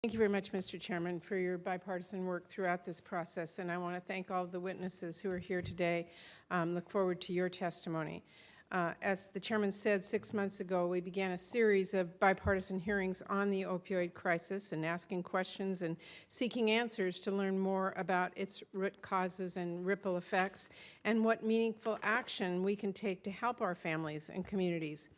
Thank you very much, Mr. Chairman, for your bipartisan work throughout this process, and I want to thank all of the witnesses who are here today. Look forward to your testimony. As the Chairman said, 6 months ago, we began a series of bipartisan hearings on the opioid crisis and asking questions and seeking answers to learn more about its root causes and ripple effects and what meaningful action we can take to help our families and communities.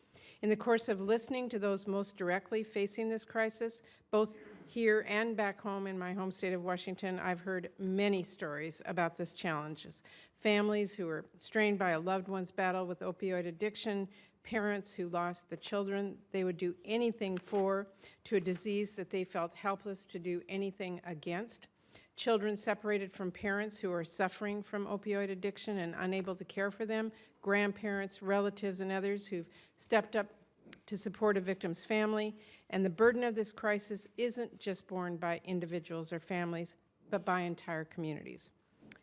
In the course of listening to those most directly facing this crisis, both here and back home in my home state of Washington, I've heard many stories about this challenges. Families who are strained by a loved one's battle with opioid addiction, parents who lost the children they would do anything for, to a disease that they felt helpless to do anything against, children separated from parents who are suffering from opioid addiction and unable to care for them, grandparents, relatives, and others who've stepped up to support a victim's family. And the burden of this crisis isn't just borne by individuals or families, but by entire communities.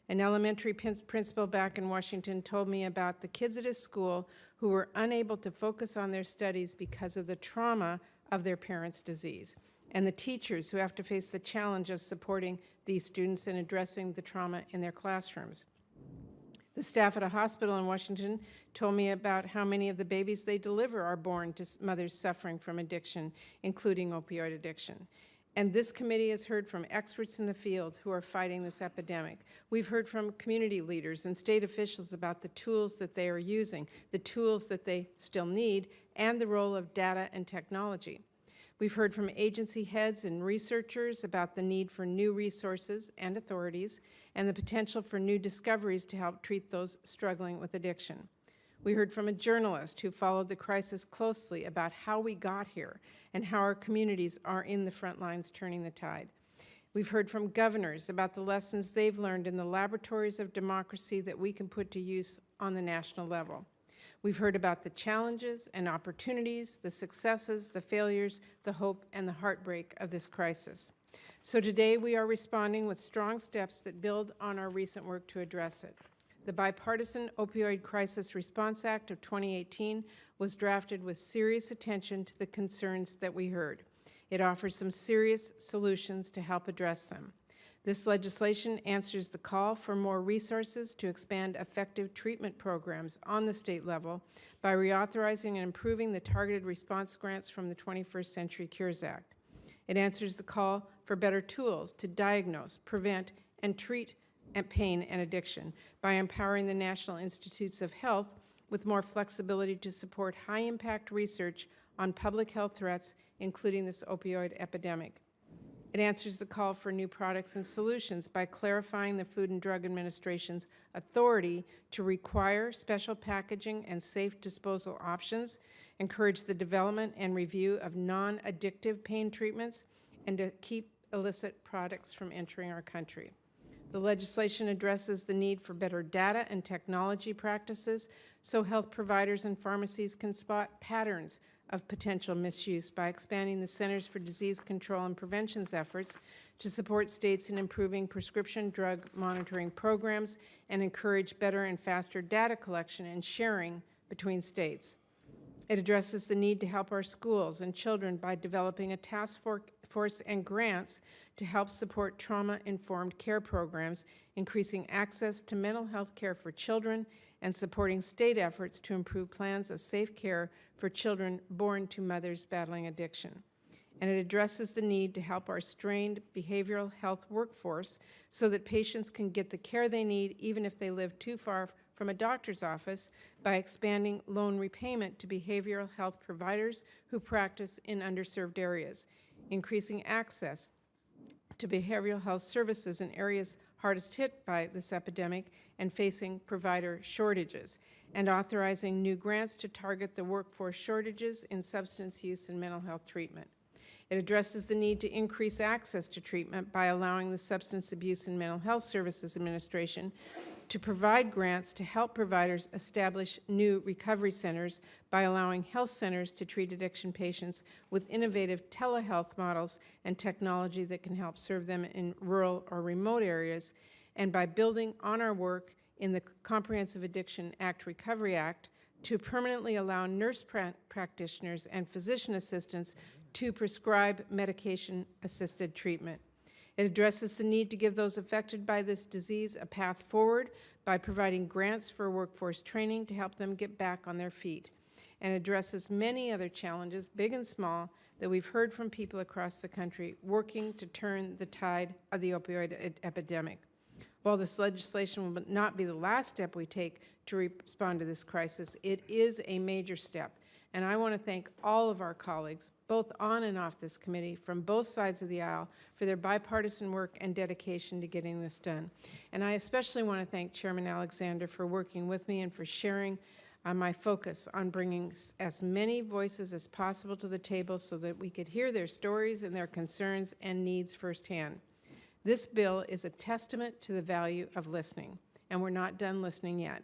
An elementary principal back in Washington told me about the kids at his school who were unable to focus on their studies because of the trauma of their parents' disease, and the teachers who have to face the challenge of supporting these students and addressing the trauma in their classrooms. The staff at a hospital in Washington told me about how many of the babies they deliver are born to mothers suffering from addiction, including opioid addiction. And this committee has heard from experts in the field who are fighting this epidemic. We've heard from community leaders and state officials about the tools that they are using, the tools that they still need, and the role of data and technology. We've heard from agency heads and researchers about the need for new resources and authorities and the potential for new discoveries to help treat those struggling with addiction. We heard from a journalist who followed the crisis closely about how we got here and how our communities are in the front lines turning the tide. We've heard from governors about the lessons they've learned in the laboratories of democracy that we can put to use on the national level. We've heard about the challenges and opportunities, the successes, the failures, the hope, and the heartbreak of this crisis. So today we are responding with strong steps that build on our recent work to address it. The Bipartisan Opioid Crisis Response Act of 2018 was drafted with serious attention to the concerns that we heard. It offers some serious solutions to help address them. This legislation answers the call for more resources to expand effective treatment programs on the state level by reauthorizing and improving the targeted response grants from the 21st Century Cures Act. It answers the call for better tools to diagnose, prevent, and treat pain and addiction by empowering the National Institutes of Health with more flexibility to support high-impact research on public health threats, including this opioid epidemic. It answers the call for new products and solutions by clarifying the Food and Drug Administration's authority to require special packaging and safe disposal options, encourage the development and review of non-addictive pain treatments, and to keep illicit products from entering our country. The legislation addresses the need for better data and technology practices so health providers and pharmacies can spot patterns of potential misuse by expanding the Centers for Disease Control and Prevention's efforts to support states in improving prescription drug monitoring programs and encourage better and faster data collection and sharing between states. It addresses the need to help our schools and children by developing a task force and grants to help support trauma-informed care programs, increasing access to mental health care for children, and supporting state efforts to improve plans of safe care for children born to mothers battling addiction. And it addresses the need to help our strained behavioral health workforce so that patients can get the care they need even if they live too far from a doctor's office by expanding loan repayment to behavioral health providers who practice in underserved areas, increasing access to behavioral health services in areas hardest hit by this epidemic and facing provider shortages, and authorizing new grants to target the workforce shortages in substance use and mental health treatment. It addresses the need to increase access to treatment by allowing the Substance Abuse and Mental Health Services Administration to provide grants to help providers establish new recovery centers by allowing health centers to treat addiction patients with innovative telehealth models and technology that can help serve them in rural or remote areas, and by building on our work in the Comprehensive Addiction Act Recovery Act to permanently allow nurse practitioners and physician assistants to prescribe medication-assisted treatment. It addresses the need to give those affected by this disease a path forward by providing grants for workforce training to help them get back on their feet, and addresses many other challenges, big and small, that we've heard from people across the country working to turn the tide of the opioid epidemic. While this legislation will not be the last step we take to respond to this crisis, it is a major step. And I want to thank all of our colleagues, both on and off this committee, from both sides of the aisle, for their bipartisan work and dedication to getting this done. And I especially want to thank Chairman Alexander for working with me and for sharing my focus on bringing as many voices as possible to the table so that we could hear their stories and their concerns and needs firsthand. This bill is a testament to the value of listening, and we're not done listening yet.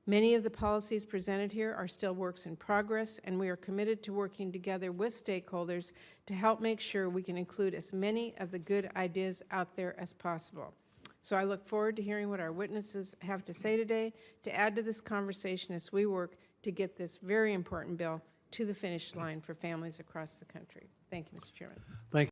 Many of the policies presented here are still works in progress, and we are committed to working together with stakeholders to help make sure we can include as many of the good ideas out there as possible. So I look forward to hearing what our witnesses have to say today to add to this conversation as we work to get this very important bill to the finish line for families across the country. Thank you, Mr. Chairman. Thank you.